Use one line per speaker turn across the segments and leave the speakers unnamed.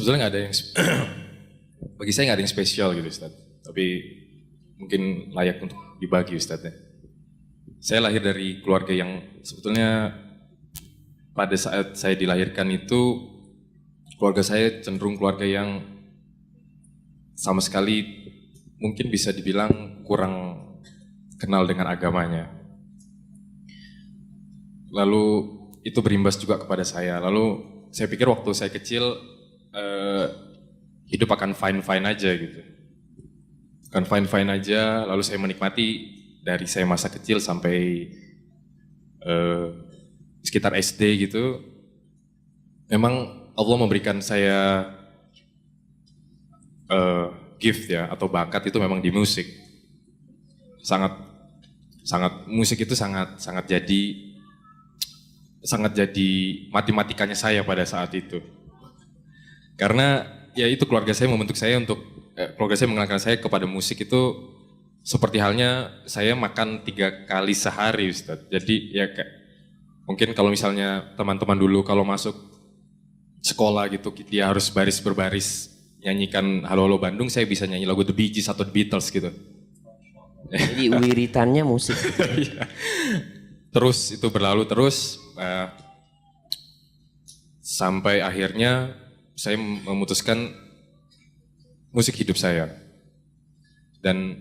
Sebetulnya nggak ada yang bagi saya nggak ada yang spesial gitu Ustaz. Tapi mungkin layak untuk dibagi Ustaz ya. Saya lahir dari keluarga yang sebetulnya pada saat saya dilahirkan itu keluarga saya cenderung keluarga yang sama sekali mungkin bisa dibilang kurang kenal dengan agamanya. Lalu itu berimbas juga kepada saya. Lalu saya pikir waktu saya kecil hidup akan fine-fine aja gitu. Akan fine-fine aja, lalu saya menikmati dari saya masa kecil sampai sekitar SD gitu. Memang Allah memberikan saya gift ya, atau bakat itu memang di musik. Musik itu sangat jadi matematikanya saya pada saat itu. Karena ya itu keluarga saya membentuk saya keluarga saya mengenalkan saya kepada musik itu seperti halnya saya makan 3 kali sehari Ustaz. Jadi ya kayak mungkin kalau misalnya teman-teman dulu kalau masuk sekolah gitu dia harus baris berbaris nyanyikan Halo Halo Bandung, saya bisa nyanyi lagu The Bee Gees atau The Beatles gitu.
Jadi wiritannya musik.
Terus itu berlalu terus sampai akhirnya saya memutuskan musik hidup saya. Dan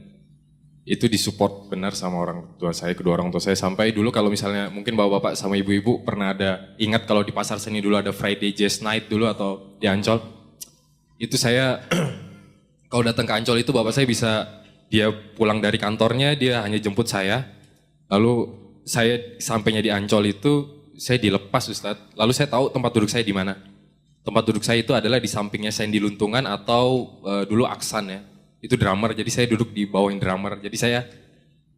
itu disupport benar sama orang tua saya, kedua orang tua saya. Sampai dulu kalau misalnya mungkin bapak-bapak sama ibu-ibu pernah ingat kalau di Pasar Seni dulu ada Friday Jazz Night dulu atau di Ancol. Itu saya, kalau datang ke Ancol itu bapak saya dia pulang dari kantornya, dia hanya jemput saya. Lalu saya sampainya di Ancol itu, saya dilepas Ustadz. Lalu saya tahu tempat duduk saya di mana. Tempat duduk saya itu adalah di sampingnya Sandy Luntungan atau dulu Aksan ya. Itu drummer, jadi saya duduk di bawahnya drummer. Jadi saya,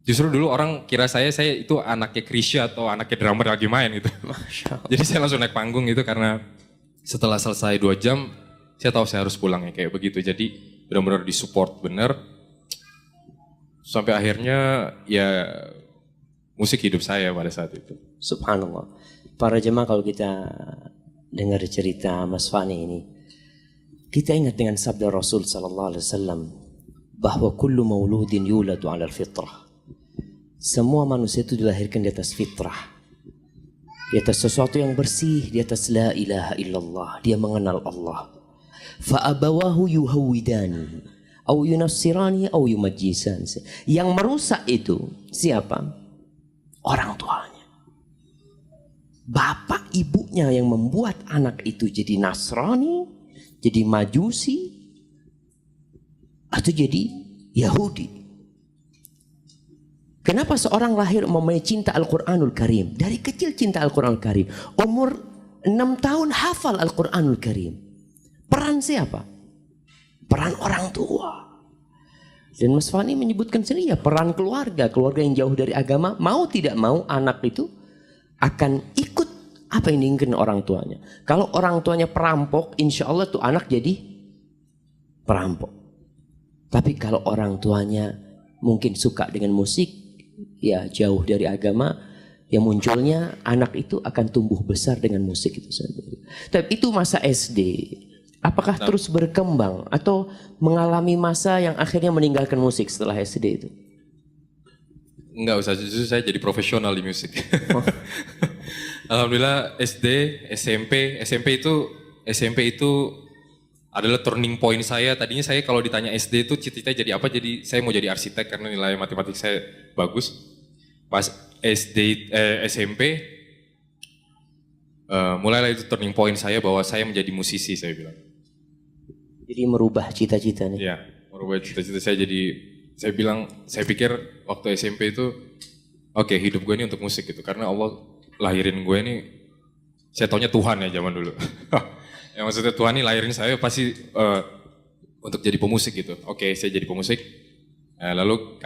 justru dulu orang kira saya itu anaknya Krisya atau anaknya drummer lagi main gitu. Jadi saya langsung naik panggung gitu karena setelah selesai 2 jam, saya tahu saya harus pulang ya kayak begitu. Jadi benar-benar disupport bener. Sampai akhirnya ya musik hidup saya pada saat itu.
Subhanallah. Para jemaah kalau kita dengar cerita Mas Fani ini, kita ingat dengan sabda Rasul sallallahu alaihi wasallam bahwa kullu mauludin yuladu 'alal fitrah. Semua manusia itu dilahirkan di atas fitrah. Di atas sesuatu yang bersih, di atas la ilaha illallah, dia mengenal Allah. Fa abawahu yuhawidani au yunassirani au yumajjisan. Yang merusak itu siapa? Orang tuanya. Bapak ibunya yang membuat anak itu jadi Nasrani, jadi Majusi, atau jadi Yahudi. Kenapa seorang lahir mempunyai cinta Al-Quranul Karim? Dari kecil cinta Al-Quranul Karim. Umur 6 tahun hafal Al-Quranul Karim. Peran siapa? Peran orang tua. Dan Mas Fani menyebutkan sendiri ya peran keluarga. Keluarga yang jauh dari agama, mau tidak mau anak itu akan ikut apa yang diinginkan orang tuanya. Kalau orang tuanya perampok, insya Allah tuh anak jadi perampok. Tapi kalau orang tuanya mungkin suka dengan musik, ya jauh dari agama, ya munculnya anak itu akan tumbuh besar dengan musik itu sendiri. Tapi itu masa SD. Apakah terus berkembang atau mengalami masa yang akhirnya meninggalkan musik setelah SD itu?
Enggak usah, justru saya jadi profesional di musik. Alhamdulillah SMP itu adalah turning point saya. Tadinya saya kalau ditanya SD itu cita-cita jadi apa? Jadi saya mau jadi arsitek karena nilai matematik saya bagus. Pas SMP mulailah itu turning point saya bahwa saya menjadi musisi, saya bilang.
Jadi merubah cita-cita nih.
Iya, merubah cita-cita saya saya pikir waktu SMP itu oke, hidup gue ini untuk musik gitu. Karena Allah lahirin gue ini, saya taunya Tuhan ya zaman dulu. Yang maksudnya Tuhan ini lahirin saya pasti untuk jadi pemusik gitu. Oke, saya jadi pemusik. Lalu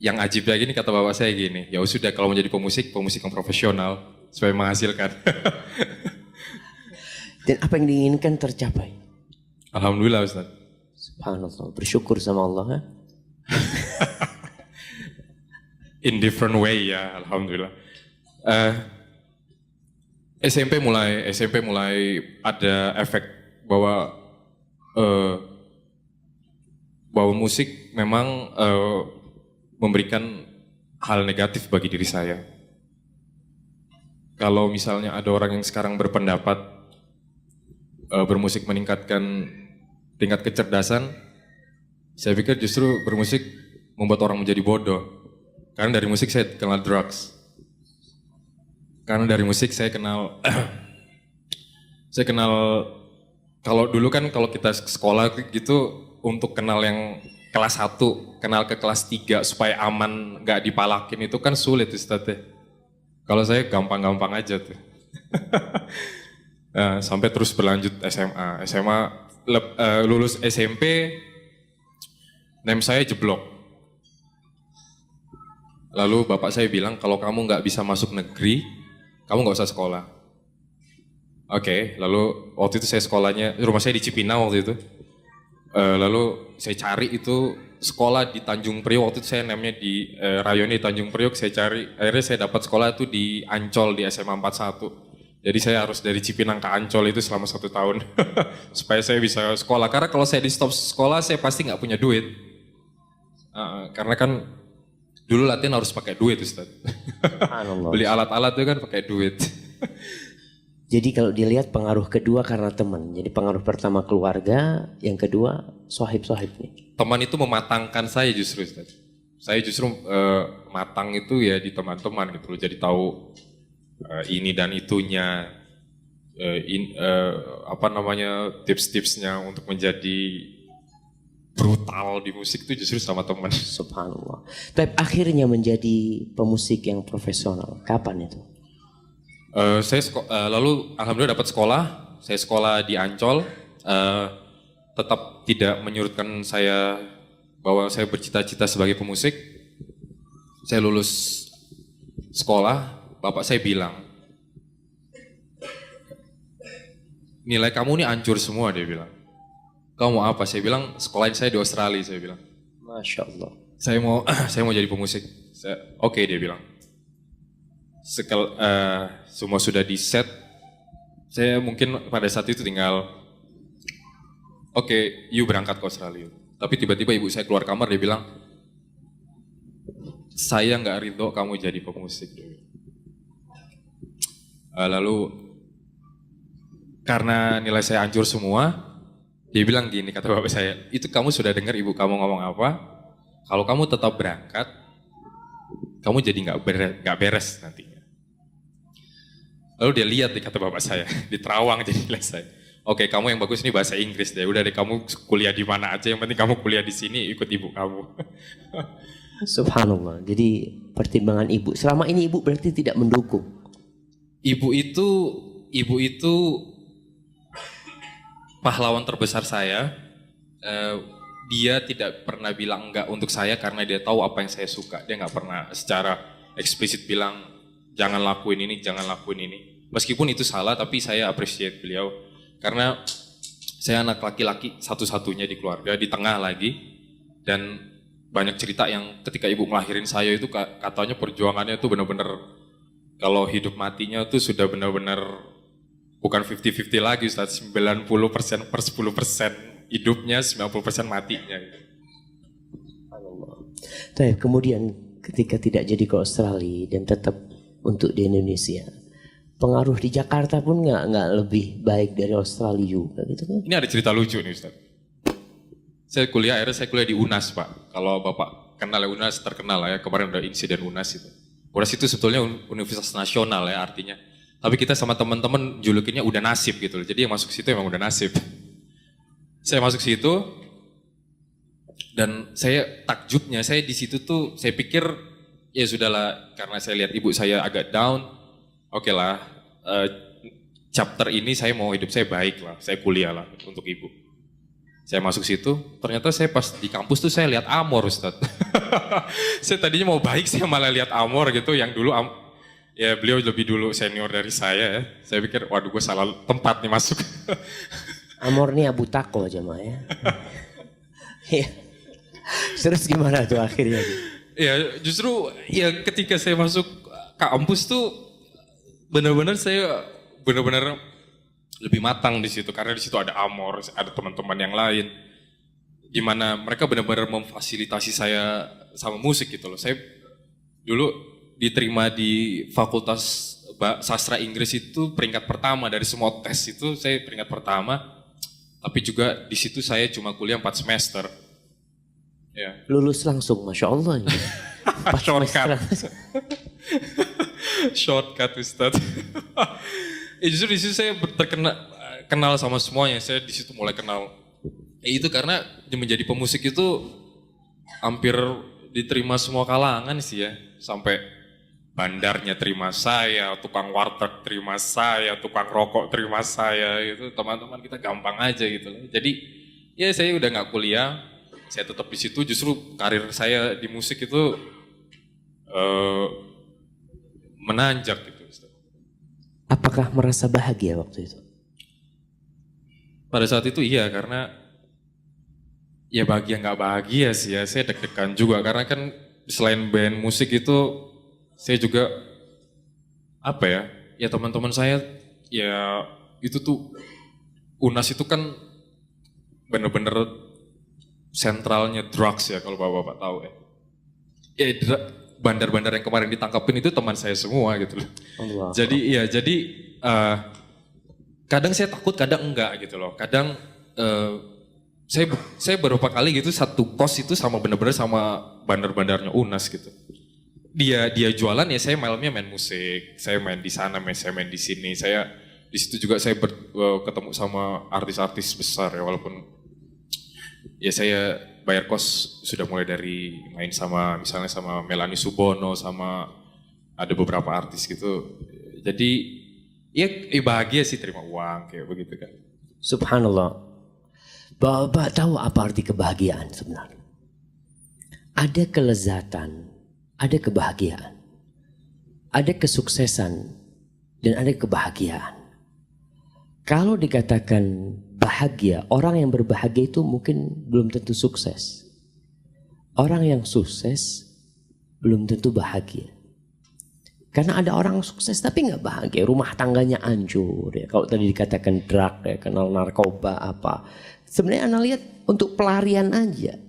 yang ajib lagi nih kata bapak saya gini, ya sudah kalau mau jadi pemusik yang profesional supaya menghasilkan.
Dan apa yang diinginkan tercapai.
Alhamdulillah Ustaz.
Subhanallah, bersyukur sama Allah ya.
In different way ya, alhamdulillah. SMP mulai ada efek bahwa eh, bahwa musik memang memberikan hal negatif bagi diri saya. Kalau misalnya ada orang yang sekarang berpendapat bermusik meningkatkan tingkat kecerdasan, saya pikir justru bermusik membuat orang menjadi bodoh. Karena dari musik saya kenal drugs. Karena dari musik saya kenal saya kenal, kalau dulu kan kalau kita sekolah gitu untuk kenal yang kelas 1, kenal ke kelas 3 supaya aman gak dipalakin itu kan sulit Ustadz. Kalau saya gampang-gampang aja tuh. Nah, sampai terus berlanjut SMA lulus SMP, name saya jeblok. Lalu bapak saya bilang kalau kamu nggak bisa masuk negeri, kamu nggak usah sekolah. Oke, lalu waktu itu saya sekolahnya, rumah saya di Cipinang waktu itu. Lalu saya cari itu sekolah di Tanjung Priok, waktu itu saya namanya di rayonnya di Tanjung Priok, saya cari, akhirnya saya dapat sekolah itu di Ancol di SMA 41. Jadi saya harus dari Cipinang ke Ancol itu selama 1 tahun supaya saya bisa sekolah. Karena kalau saya di stop sekolah saya pasti nggak punya duit. Karena kan dulu latihan harus pakai duit Ustaz. Beli alat-alat itu kan pakai duit.
Jadi kalau dilihat pengaruh kedua karena teman. Jadi pengaruh pertama keluarga, yang kedua sohib-sohib nih.
Teman itu mematangkan saya justru Ustaz. Saya justru matang itu ya di teman-teman gitu loh. Jadi tahu ini dan itunya, tips-tipsnya untuk menjadi brutal di musik itu justru sama teman.
Subhanallah. Tapi akhirnya menjadi pemusik yang profesional. Kapan itu?
Lalu alhamdulillah dapat sekolah. Saya sekolah di Ancol. Tetap tidak menyurutkan saya bahwa saya bercita-cita sebagai pemusik. Saya lulus sekolah, bapak saya bilang, nilai kamu ini hancur semua, dia bilang. Kamu mau apa? Saya bilang, sekolahin saya di Australia, saya bilang.
Masya Allah.
Saya mau jadi pemusik. Oke, dia bilang. Semua sudah di set. Saya mungkin pada saat itu tinggal, oke, you berangkat ke Australia. Tapi tiba-tiba ibu saya keluar kamar, dia bilang, saya nggak ridho kamu jadi pemusik. Lalu karena nilai saya hancur semua, dia bilang gini, kata bapak saya, itu kamu sudah dengar ibu kamu ngomong apa? Kalau kamu tetap berangkat, kamu jadi nggak beres nantinya. Lalu dia lihat nih, kata bapak saya, di Terawang jadi nilai saya. Oke, kamu yang bagus ini bahasa Inggris deh. Udah deh, kamu kuliah di mana aja, yang penting kamu kuliah di sini, ikut ibu kamu.
Subhanallah. Jadi pertimbangan ibu. Selama ini ibu berarti tidak mendukung.
Ibu itu pahlawan terbesar saya. Dia tidak pernah bilang enggak untuk saya karena dia tahu apa yang saya suka. Dia nggak pernah secara eksplisit bilang jangan lakuin ini, jangan lakuin ini. Meskipun itu salah, tapi saya appreciate beliau karena saya anak laki-laki satu-satunya di keluarga, di tengah lagi, dan banyak cerita yang ketika ibu ngelahirin saya itu katanya perjuangannya itu benar-benar kalau hidup matinya itu sudah benar-benar bukan 50-50 lagi Ustaz, 90% per 10% hidupnya, 90% matinya.
Tapi kemudian ketika tidak jadi ke Australia dan tetap untuk di Indonesia, pengaruh di Jakarta pun nggak lebih baik dari Australia juga gitu kan?
Ini ada cerita lucu nih Ustaz. Akhirnya saya kuliah di UNAS Pak. Kalau Bapak kenal ya UNAS, terkenal ya, kemarin ada insiden UNAS itu. UNAS itu sebetulnya universitas nasional ya artinya. Tapi kita sama teman-teman julukinnya udah nasib gitu loh. Jadi yang masuk situ emang udah nasib. Saya masuk situ dan saya takjubnya, saya di situ tuh saya pikir ya sudahlah karena saya lihat ibu saya agak down. Oke lah, chapter ini saya mau hidup saya baik lah, saya kuliah lah untuk ibu. Saya masuk situ, ternyata saya pas di kampus tuh saya lihat Amor Ustadz. Saya tadinya mau baik, saya malah lihat Amor gitu, yang dulu ya beliau lebih dulu senior dari saya ya. Saya pikir, waduh gue salah tempat nih masuk.
Amor nih Abu Tako aja mah ya. Terus gimana tuh akhirnya?
Ya justru ya ketika saya masuk kampus tuh benar-benar saya lebih matang di situ karena di situ ada Amor, ada teman-teman yang lain. Di mana mereka benar-benar memfasilitasi saya sama musik gitu loh. Saya dulu diterima di Fakultas Sastra Inggris itu peringkat pertama dari semua tes itu, saya peringkat pertama. Tapi juga di situ saya cuma kuliah 4 semester. Ya.
Lulus langsung, Masya Allah.
Shortcut. Shortcut Ustadz. Justru di situ saya kenal sama semuanya. Saya di situ mulai kenal. Itu karena menjadi pemusik itu hampir diterima semua kalangan sih ya. Sampai bandarnya terima saya, tukang warteg terima saya, tukang rokok terima saya. Itu teman-teman kita gampang aja gitu loh. Jadi ya saya udah nggak kuliah, saya tetap di situ. Justru karir saya di musik itu menanjak gitu.
Apakah merasa bahagia waktu itu?
Pada saat itu iya, karena ya bahagia nggak bahagia sih ya, saya deg-degan juga karena kan selain band musik itu saya juga apa ya teman-teman saya ya itu tuh UNAS itu kan bener-bener sentralnya drugs ya kalau bapak-bapak tahu ya. Bandar-bandar yang kemarin ditangkapin itu teman saya semua gitu loh.
Allah.
Jadi kadang saya takut, kadang enggak gitu loh. Kadang saya beberapa kali gitu satu kos itu sama bener-bener sama bandar-bandarnya UNAS gitu. Dia jualan ya saya malamnya main musik, saya main di sana, saya main di sini. Saya di situ juga saya ketemu sama artis-artis besar ya, walaupun ya saya bayar kos sudah mulai dari main sama misalnya sama Melanie Subono, sama ada beberapa artis gitu. Jadi ya bahagia sih terima uang kayak begitu kan.
Subhanallah. Bapak tahu apa arti kebahagiaan sebenarnya? Ada kelezatan, ada kebahagiaan. Ada kesuksesan dan ada kebahagiaan. Kalau dikatakan bahagia, orang yang berbahagia itu mungkin belum tentu sukses. Orang yang sukses belum tentu bahagia. Karena ada orang sukses tapi nggak bahagia, rumah tangganya hancur ya. Kalau tadi dikatakan drug ya, kenal narkoba apa. Sebenarnya Anda lihat untuk pelarian aja.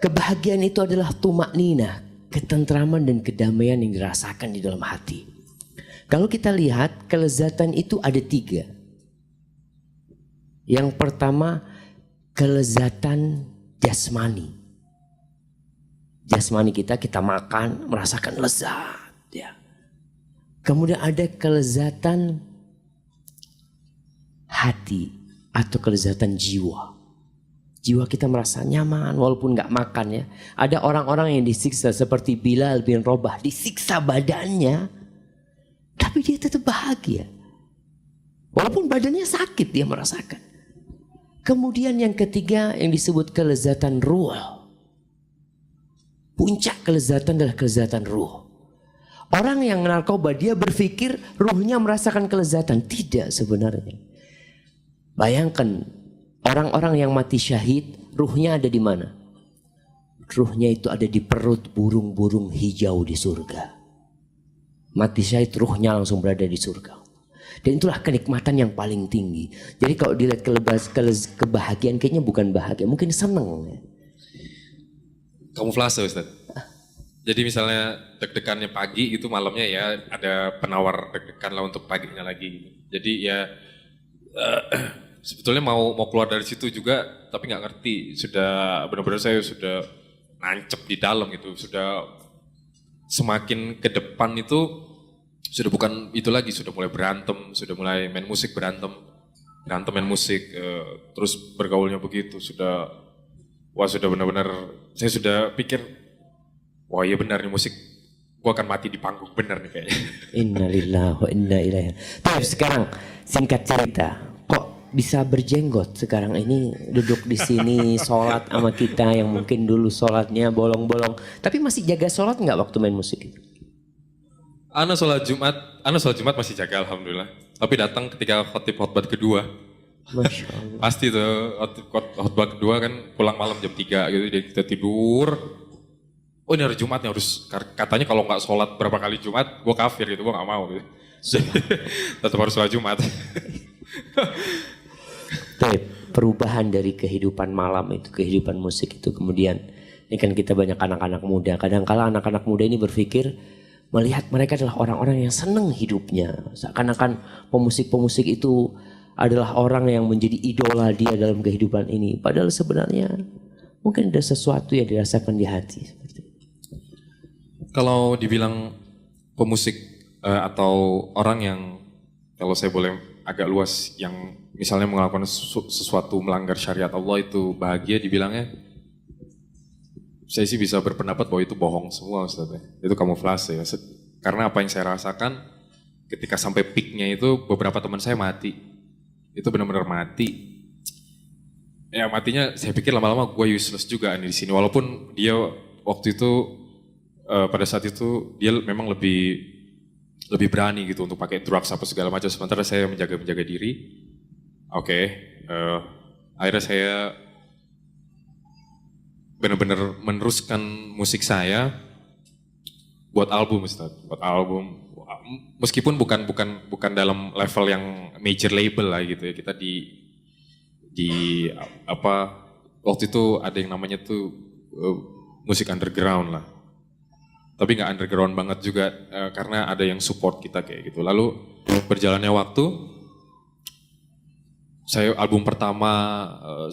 Kebahagiaan itu adalah tumaknina, ketentraman dan kedamaian yang dirasakan di dalam hati. Kalau kita lihat kelezatan itu ada 3. Yang pertama kelezatan jasmani. Jasmani kita makan merasakan lezat ya. Kemudian ada kelezatan hati atau kelezatan jiwa. Jiwa kita merasa nyaman walaupun nggak makan ya. Ada orang-orang yang disiksa seperti Bilal bin Rabah, disiksa badannya tapi dia tetap bahagia. Walaupun badannya sakit dia merasakan. Kemudian yang ketiga yang disebut kelezatan ruh. Puncak kelezatan adalah kelezatan ruh. Orang yang narkoba dia berpikir ruhnya merasakan kelezatan. Tidak sebenarnya. Bayangkan orang-orang yang mati syahid ruhnya ada di mana? Ruhnya itu ada di perut burung-burung hijau di surga. Mati syahid ruhnya langsung berada di surga. Dan itulah kenikmatan yang paling tinggi. Jadi kalau dilihat kebahagiaan kayaknya bukan bahagia, mungkin seneng.
Kamuflase Ustaz. Jadi misalnya deg-degannya pagi itu malamnya ya ada penawar deg-degan lah untuk paginya lagi. Jadi ya sebetulnya mau keluar dari situ juga tapi nggak ngerti. Sudah benar-benar saya sudah nancep di dalam gitu. Sudah semakin ke depan itu sudah bukan itu lagi, sudah mulai berantem, sudah mulai main musik berantem main musik, terus bergaulnya begitu, sudah benar-benar, saya sudah pikir, wah iya benar nih musik, gua akan mati di panggung benar nih kayaknya.
Innalillahi wa inna ilaihi. Tapi sekarang singkat cerita, kok bisa berjenggot sekarang ini duduk di sini sholat sama kita yang mungkin dulu sholatnya bolong-bolong, tapi masih jaga sholat nggak waktu main musik itu?
Ana sholat Jumat masih jaga alhamdulillah. Tapi datang ketika khotbah kedua.
Masya Allah.
Pasti tuh khotbah kedua kan pulang malam jam 3 gitu, jadi kita tidur. Oh ini hari Jumat nih harus, katanya kalau nggak sholat berapa kali Jumat, gue kafir gitu, gue nggak mau gitu. Tetap harus sholat Jumat.
Perubahan dari kehidupan malam itu, kehidupan musik itu, kemudian ini kan kita banyak anak-anak muda. Kadang-kala anak-anak muda ini berpikir melihat mereka adalah orang-orang yang senang hidupnya. Seakan-akan pemusik-pemusik itu adalah orang yang menjadi idola dia dalam kehidupan ini. Padahal sebenarnya mungkin ada sesuatu yang dirasakan di hati.
Kalau dibilang pemusik atau orang yang, kalau saya boleh agak luas, yang misalnya melakukan sesuatu melanggar syariat Allah itu bahagia, dibilangnya, saya sih bisa berpendapat bahwa itu bohong semua Ustaz ya. Itu kamuflase ya. Karena apa yang saya rasakan ketika sampai peaknya itu, beberapa teman saya mati. Itu benar-benar mati. Ya matinya saya pikir lama-lama gue useless juga nih di sini. Walaupun dia waktu itu pada saat itu dia memang lebih berani gitu untuk pakai drugs apa segala macam. Sementara saya menjaga diri. Oke, akhirnya saya benar-benar meneruskan musik saya buat album Ustaz, buat album. Meskipun bukan dalam level yang major label lah gitu ya. Kita di apa waktu itu ada yang namanya tuh musik underground lah. Tapi nggak underground banget juga karena ada yang support kita kayak gitu. Lalu berjalannya waktu, saya album pertama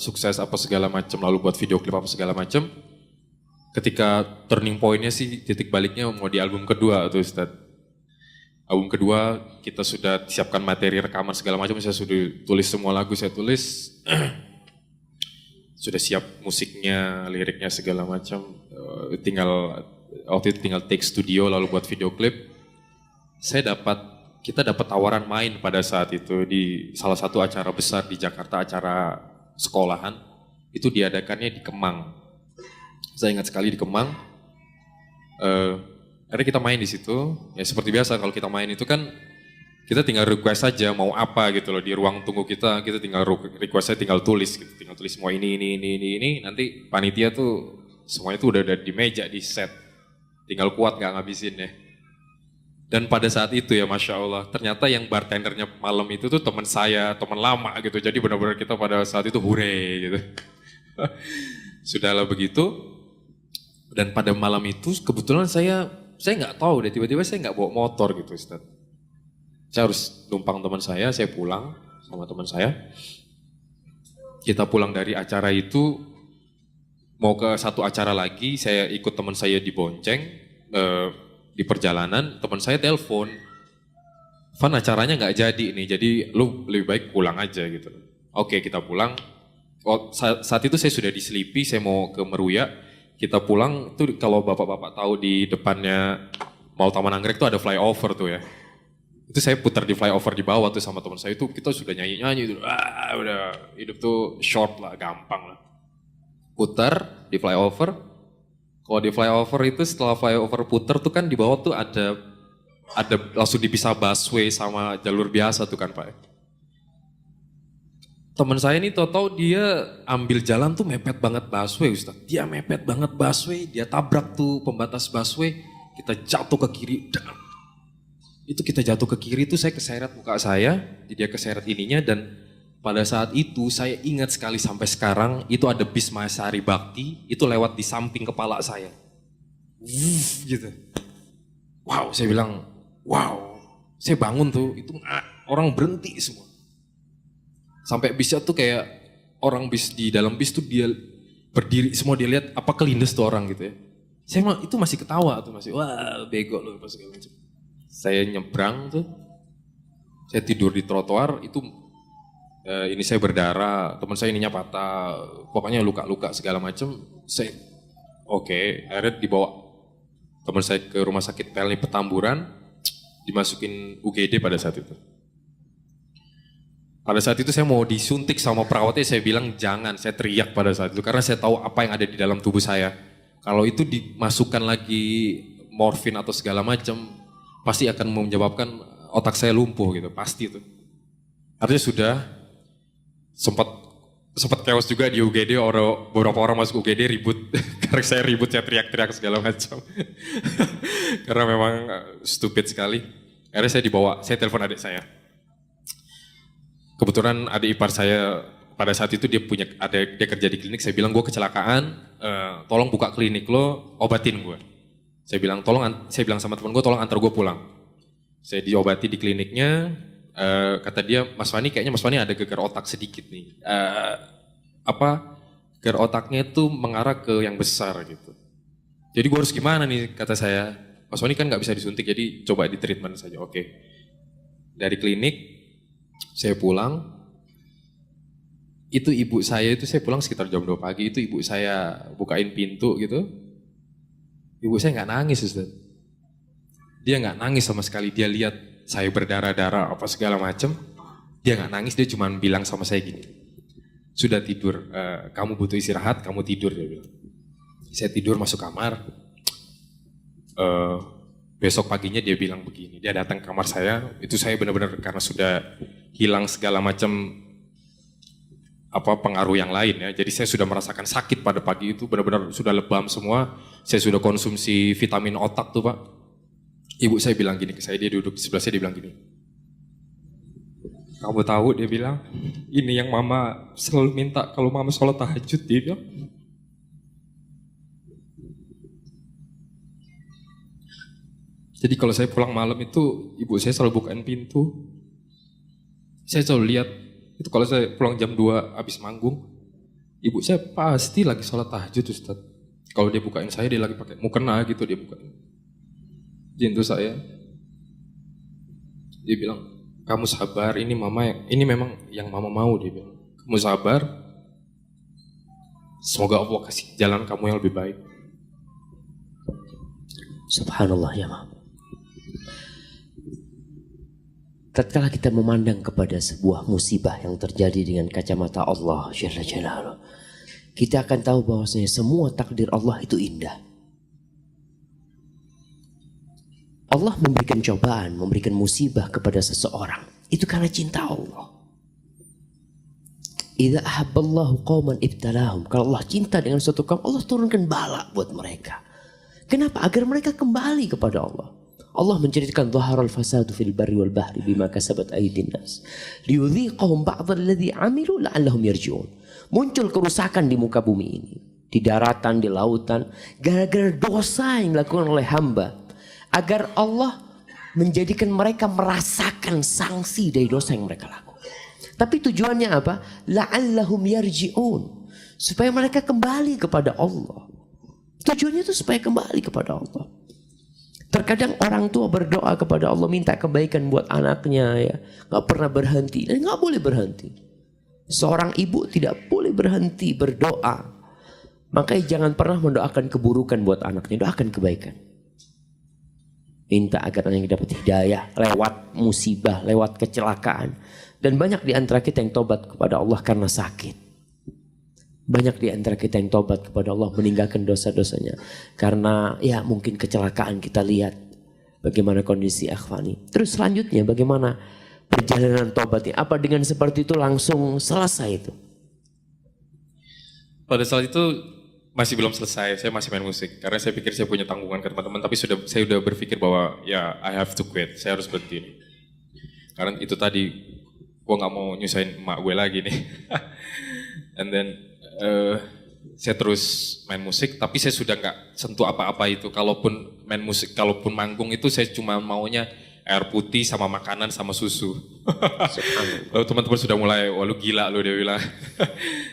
sukses apa segala macam, lalu buat video klip apa segala macam. Ketika turning point-nya sih, titik baliknya mau di album kedua tuh Ustaz. Album kedua kita sudah siapkan materi rekaman segala macam, saya sudah tulis semua lagu, saya tulis. Sudah siap musiknya, liriknya segala macam. Waktu itu tinggal take studio lalu buat video klip. Kita dapat tawaran main pada saat itu di salah satu acara besar di Jakarta, acara sekolahan. Itu diadakannya di Kemang. Saya ingat sekali di Kemang. Akhirnya kita main di situ. Ya seperti biasa kalau kita main itu kan kita tinggal request saja mau apa gitu loh di ruang tunggu kita tinggal requestnya tinggal tulis gitu, tinggal tulis mau ini. Nanti panitia tuh semuanya tuh udah di meja di set. Tinggal kuat nggak ngabisin ya. Dan pada saat itu ya Masya Allah, ternyata yang bartendernya malam itu tuh teman saya, teman lama gitu. Jadi benar-benar kita pada saat itu hore gitu. Sudahlah begitu. Dan pada malam itu kebetulan saya nggak tahu deh, tiba-tiba saya nggak bawa motor gitu Ustaz. Saya harus numpang teman saya pulang sama teman saya. Kita pulang dari acara itu, mau ke satu acara lagi, saya ikut teman saya di Bonceng. Di perjalanan teman saya telepon, Van acaranya nggak jadi nih, jadi lu lebih baik pulang aja gitu. Oke kita pulang. Saat itu saya sudah di Selipi, saya mau ke Meruya. Kita pulang tuh, kalau bapak-bapak tahu di depannya Mall Taman Anggrek tuh ada flyover tuh ya. Itu saya putar di flyover di bawah tuh sama teman saya itu, kita sudah nyanyi-nyanyi itu. Udah hidup tuh short lah, gampang lah. Putar di flyover. Kalau di flyover itu setelah flyover puter tuh kan di bawah tuh ada langsung dipisah busway sama jalur biasa tuh kan Pak. Teman saya ini tahu dia ambil jalan tuh mepet banget busway Ustaz. Dia mepet banget busway, dia tabrak tuh pembatas busway, kita jatuh ke kiri. Itu kita jatuh ke kiri tuh saya keseret muka saya, dia keseret ininya, dan pada saat itu saya ingat sekali sampai sekarang itu ada bis Mahasari Bakti itu lewat di samping kepala saya. Gitu. Wow, saya bilang, wow. Saya bangun tuh, itu orang berhenti semua. Sampai bisnya tuh kayak orang bis di dalam bis tuh dia berdiri semua, dia lihat apa kelindes tuh orang gitu ya. Saya itu masih ketawa tuh, masih wah bego loh pas segala macam. Saya nyebrang tuh, saya tidur di trotoar itu. Ini saya berdarah, teman saya ininya patah, pokoknya luka-luka segala macam. Akhirnya dibawa teman saya ke rumah sakit Pelni Petamburan, dimasukin UGD pada saat itu. Pada saat itu saya mau disuntik sama perawatnya, saya bilang jangan, saya teriak pada saat itu karena saya tahu apa yang ada di dalam tubuh saya. Kalau itu dimasukkan lagi morfin atau segala macam, pasti akan menyebabkan otak saya lumpuh gitu, pasti itu. Artinya sudah sempat chaos juga di UGD, beberapa orang masuk UGD ribut, karena saya ribut, saya teriak-teriak segala macam. Karena memang stupid sekali. Akhirnya saya dibawa, saya telepon adik saya. kebetulan adik ipar saya pada saat itu dia kerja di klinik. Saya bilang gue kecelakaan, tolong buka klinik lo, obatin gue. Saya bilang sama teman gue tolong antar gue pulang. Saya diobati di kliniknya. Kata dia, Mas Fani kayaknya Mas Fani ada gegar otak sedikit nih. Gegar otaknya itu mengarah ke yang besar gitu. Jadi gue harus gimana nih, kata saya. Mas Fani kan nggak bisa disuntik, jadi coba di treatment saja. Oke. Dari klinik saya pulang. Itu ibu saya itu saya pulang sekitar jam 2 pagi. Itu ibu saya bukain pintu gitu. Ibu saya nggak nangis, Ustaz. Dia nggak nangis sama sekali. Dia lihat saya berdarah-darah apa segala macem. Dia nggak nangis. Dia cuma bilang sama saya gini, sudah tidur, kamu butuh istirahat, kamu tidur, dia bilang. Saya tidur masuk kamar. Besok paginya dia bilang begini, dia datang ke kamar saya, itu saya benar-benar karena sudah hilang segala macam pengaruh yang lain ya. Jadi saya sudah merasakan sakit pada pagi itu, benar-benar sudah lebam semua. Saya sudah konsumsi vitamin otak tuh, Pak. Ibu saya bilang gini ke saya, dia duduk di sebelah saya, dia bilang gini, kamu tahu, dia bilang, ini yang mama selalu minta kalau mama sholat tahajud, dia bilang. Jadi kalau saya pulang malam itu, ibu saya selalu bukain pintu. Saya selalu lihat, itu kalau saya pulang jam 2 habis manggung, ibu saya pasti lagi sholat tahajud, Ustaz. Kalau dia bukain saya, dia lagi pakai mukena gitu, dia bukain. Jentuh saya. Dia bilang, kamu sabar, ini memang yang mama mau, dia bilang. Kamu sabar, semoga Allah kasih jalan kamu yang lebih baik.
Subhanallah ya Ma. Tatkala kita memandang kepada sebuah musibah yang terjadi dengan kacamata Allah Jalla Jalaluhu, kita akan tahu bahwasanya semua takdir Allah itu indah. Allah memberikan cobaan, memberikan musibah kepada seseorang, itu karena cinta Allah. Idza ahabballahu qauman ibtalahum. Kalau Allah cinta dengan suatu kaum, Allah turunkan bala buat mereka. Kenapa? Agar mereka kembali kepada Allah. Allah menceritakan dhaharal fasadu fil barri wal bahri bima kasabat aydin nas liyudhiqahum ba'dal ladzi 'amilu la'allahum yarji'un. Muncul kerusakan di muka bumi ini, di daratan, di lautan, gara-gara dosa yang dilakukan oleh hamba, agar Allah menjadikan mereka merasakan sanksi dari dosa yang mereka lakukan. Tapi tujuannya apa? La'allahum yarji'un, supaya mereka kembali kepada Allah. Tujuannya itu supaya kembali kepada Allah. Terkadang orang tua berdoa kepada Allah, minta kebaikan buat anaknya, ya, nggak pernah berhenti dan nggak boleh berhenti. Seorang ibu tidak boleh berhenti berdoa. Makanya jangan pernah mendoakan keburukan buat anaknya, doakan kebaikan. Minta agar anaknya dapat hidayah lewat musibah, lewat kecelakaan. Dan banyak di antara kita yang tobat kepada Allah karena sakit. Banyak di antara kita yang tobat kepada Allah meninggalkan dosa-dosanya karena ya mungkin kecelakaan. Kita lihat bagaimana kondisi Akhwani. Terus selanjutnya bagaimana perjalanan tobatnya? Apa dengan seperti itu langsung selesai itu?
Pada saat itu masih belum selesai, saya masih main musik karena saya pikir saya punya tanggungan ke teman-teman, tapi saya sudah berpikir bahwa ya I have to quit, saya harus berhenti nih. Karena itu tadi gue nggak mau nyusahin emak gue lagi nih. And then saya terus main musik, tapi saya sudah nggak sentuh apa-apa itu. Kalaupun main musik, kalaupun manggung itu saya cuma maunya air putih sama makanan sama susu. Lalu teman-teman sudah mulai, wah lu gila lu, dia bilang.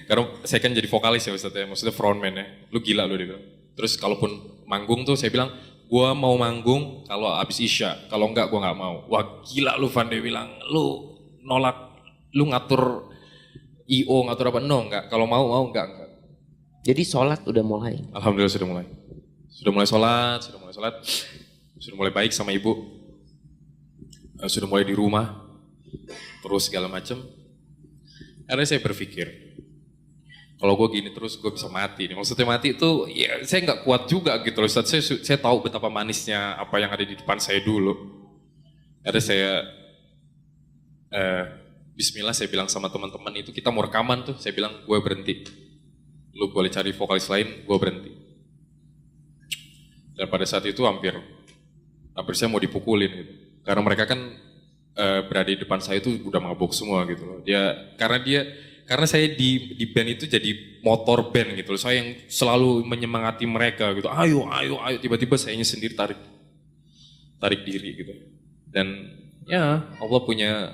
Karena saya kan jadi vokalis ya Ustaz ya, maksudnya frontman ya. Lu gila lu, dia bilang. Terus kalaupun manggung tuh saya bilang, gua mau manggung kalau abis Isya, kalau enggak gua nggak mau. Wah gila lu Van, dia bilang, lu nolak, lu ngatur IO ngatur apa? No, enggak. Kalau mau enggak.
Jadi sholat udah mulai.
Alhamdulillah sudah mulai. Sudah mulai sholat, sudah mulai baik sama ibu. Sudah mulai di rumah. Terus segala macam. Akhirnya saya berpikir, kalau gue gini terus gue bisa mati. Maksudnya mati itu, ya saya nggak kuat juga gitu loh. Saya tahu betapa manisnya apa yang ada di depan saya dulu. Akhirnya saya Bismillah, saya bilang sama teman-teman itu, kita mau rekaman tuh, saya bilang gue berhenti. Lu boleh cari vokalis lain, gue berhenti. Dan pada saat itu hampir saya mau dipukulin gitu. Karena mereka kan berada di depan saya itu udah mabuk semua gitu loh. Karena saya di band itu jadi motor band gitu loh. Saya yang selalu menyemangati mereka gitu. Ayo. Tiba-tiba sayanya sendiri tarik diri gitu. Dan ya Allah punya,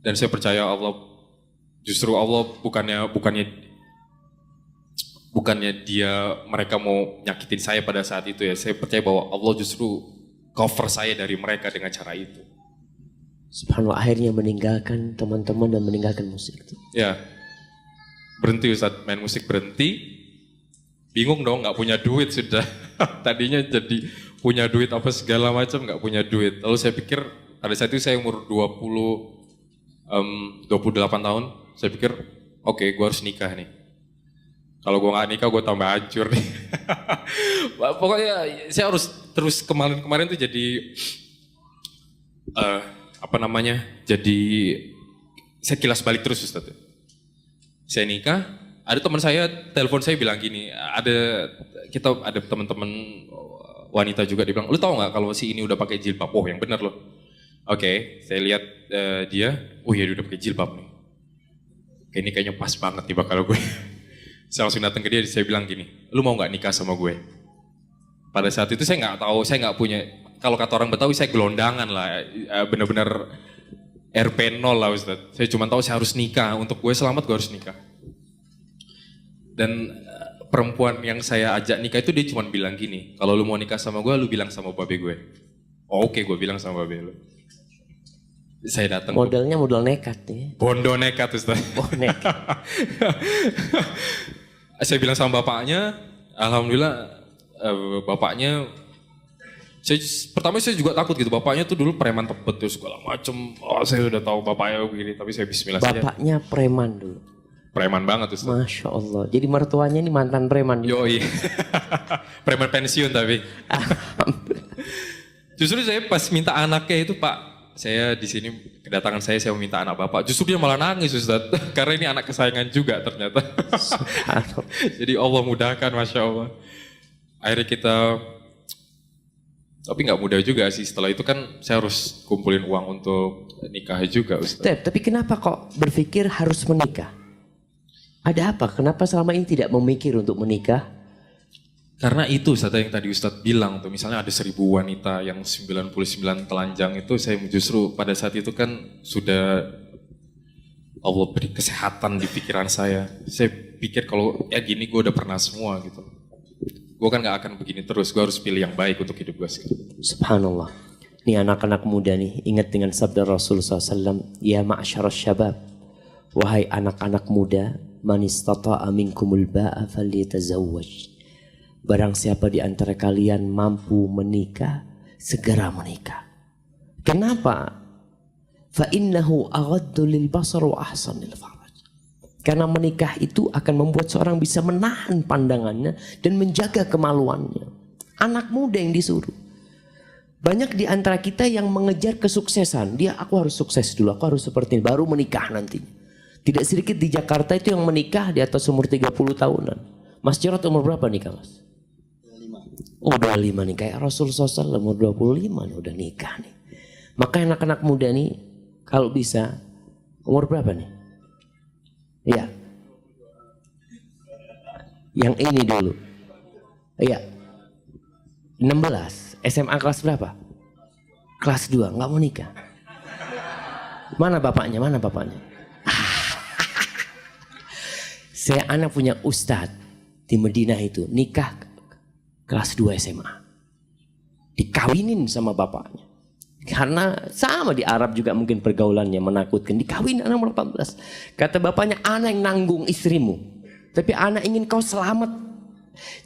dan saya percaya Allah bukannya mereka mau nyakitin saya pada saat itu ya. Saya percaya bahwa Allah justru cover saya dari mereka dengan cara itu.
Subhanallah, akhirnya meninggalkan teman-teman dan meninggalkan musik itu.
Ya, berhenti Ustadz, main musik berhenti. Bingung dong, nggak punya duit sudah. Tadinya jadi punya duit apa segala macam, nggak punya duit. Lalu saya pikir, pada saat itu saya umur 28 tahun, saya pikir, oke, gue harus nikah nih. Kalau gue nggak nikah, gue tambah hancur nih. Pokoknya saya harus terus kemarin tuh jadi jadi saya kilas balik terus Ustaz. Saya nikah, ada teman saya telepon saya bilang gini, ada teman-teman wanita juga, dia bilang, lu tahu nggak kalau si ini udah pakai jilbab? Oh yang benar loh. Oke, saya lihat dia, oh iya dia udah pakai jilbab nih. Oke, ini kayaknya pas banget nih bakal gue. Saya langsung datang ke dia, saya bilang gini, lu mau nggak nikah sama gue? Pada saat itu saya nggak tahu, saya nggak punya, kalau kata orang Betawi saya gelondangan lah, bener-bener RP 0 lah Ustaz. Saya cuma tahu saya harus nikah, untuk gue selamat gue harus nikah. Dan perempuan yang saya ajak nikah itu dia cuma bilang gini, kalau lu mau nikah sama gue, lu bilang sama babe gue. Oh, oke, gue bilang sama babe lu. Saya datang.
Modalnya modal nekat nih.
Bondo nekat Ustaz.
Oh nekat.
Saya bilang sama bapaknya, alhamdulillah bapaknya, pertama saya juga takut gitu, bapaknya tuh dulu preman tebet tuh segala macem. Oh saya udah tahu bapaknya begini, tapi saya bismillah saja.
Bapaknya preman dulu.
Preman banget Ustaz.
Masya Allah. Jadi mertuanya ini mantan preman.
Yoi. Preman pensiun tapi. Justru saya pas minta anaknya itu Pak, saya di sini kedatangan saya meminta anak bapak. Justru dia malah nangis Ustaz. Karena ini anak kesayangan juga ternyata. Jadi Allah mudahkan, Masya Allah. Akhirnya kita, tapi nggak mudah juga sih. Setelah itu kan saya harus kumpulin uang untuk nikah juga Ustaz.
Tapi kenapa kok berpikir harus menikah? Ada apa? Kenapa selama ini tidak memikir untuk menikah?
Karena itu Ustaz yang tadi Ustaz bilang tuh, misalnya ada 1000 wanita yang 99 telanjang itu, saya justru pada saat itu kan sudah Allah beri kesehatan di pikiran saya. Saya pikir kalau ya gini gue udah pernah semua gitu. Gue kan gak akan begini terus, gue harus pilih yang baik untuk hidup gue sekarang.
Subhanallah. Nih anak-anak muda nih, ingat dengan sabda Rasulullah SAW, ya ma'asyarus syabab, wahai anak-anak muda, man istata'a minkumul ba'a falyatazawwaj. Barang siapa di antara kalian mampu menikah, segera menikah. Kenapa? Fa innahu aghaddu lil basar wa ahsan lil faraj. Karena menikah itu akan membuat seorang bisa menahan pandangannya dan menjaga kemaluannya. Anak muda yang disuruh. Banyak di antara kita yang mengejar kesuksesan. Aku harus sukses dulu, aku harus seperti ini, baru menikah nantinya. Tidak sedikit di Jakarta itu yang menikah di atas umur 30 tahunan. Mas Jarod umur berapa nikah Mas? Oh 25 nih, kayak Rasulullah SAW umur 25 nih udah nikah nih. Maka anak-anak muda nih kalau bisa umur berapa nih? Iya. Yang ini dulu. Iya. 16. SMA kelas berapa? Kelas 2, nggak mau nikah. Mana bapaknya? Mana bapaknya? Saya anak punya ustadz di Madinah itu nikah kelas 2 SMA. Dikawinin sama bapaknya. Karena sama di Arab juga mungkin pergaulannya menakutkan. Dikawin anak umur 18. Kata bapaknya, anak yang nanggung istrimu. Tapi anak ingin kau selamat.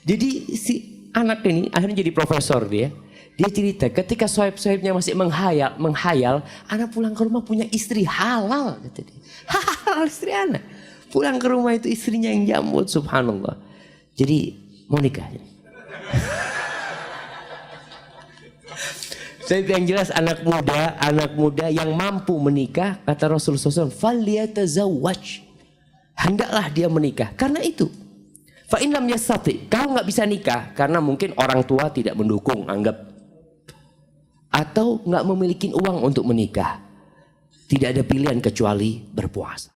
Jadi si anak ini akhirnya jadi profesor dia. Dia cerita ketika sohib-sohibnya masih menghayal. Anak pulang ke rumah punya istri halal. Kata dia. Halal istri anak. Pulang ke rumah itu istrinya yang jambut, subhanallah. Jadi mau nikah. Saya yang jelas anak muda yang mampu menikah, kata Rasulullah SAW, falyatazawwaj. Hendaklah dia menikah. Karena itu, fa in lam yastati, kalau nggak bisa nikah karena mungkin orang tua tidak mendukung, anggap atau nggak memiliki uang untuk menikah. Tidak ada pilihan kecuali berpuasa.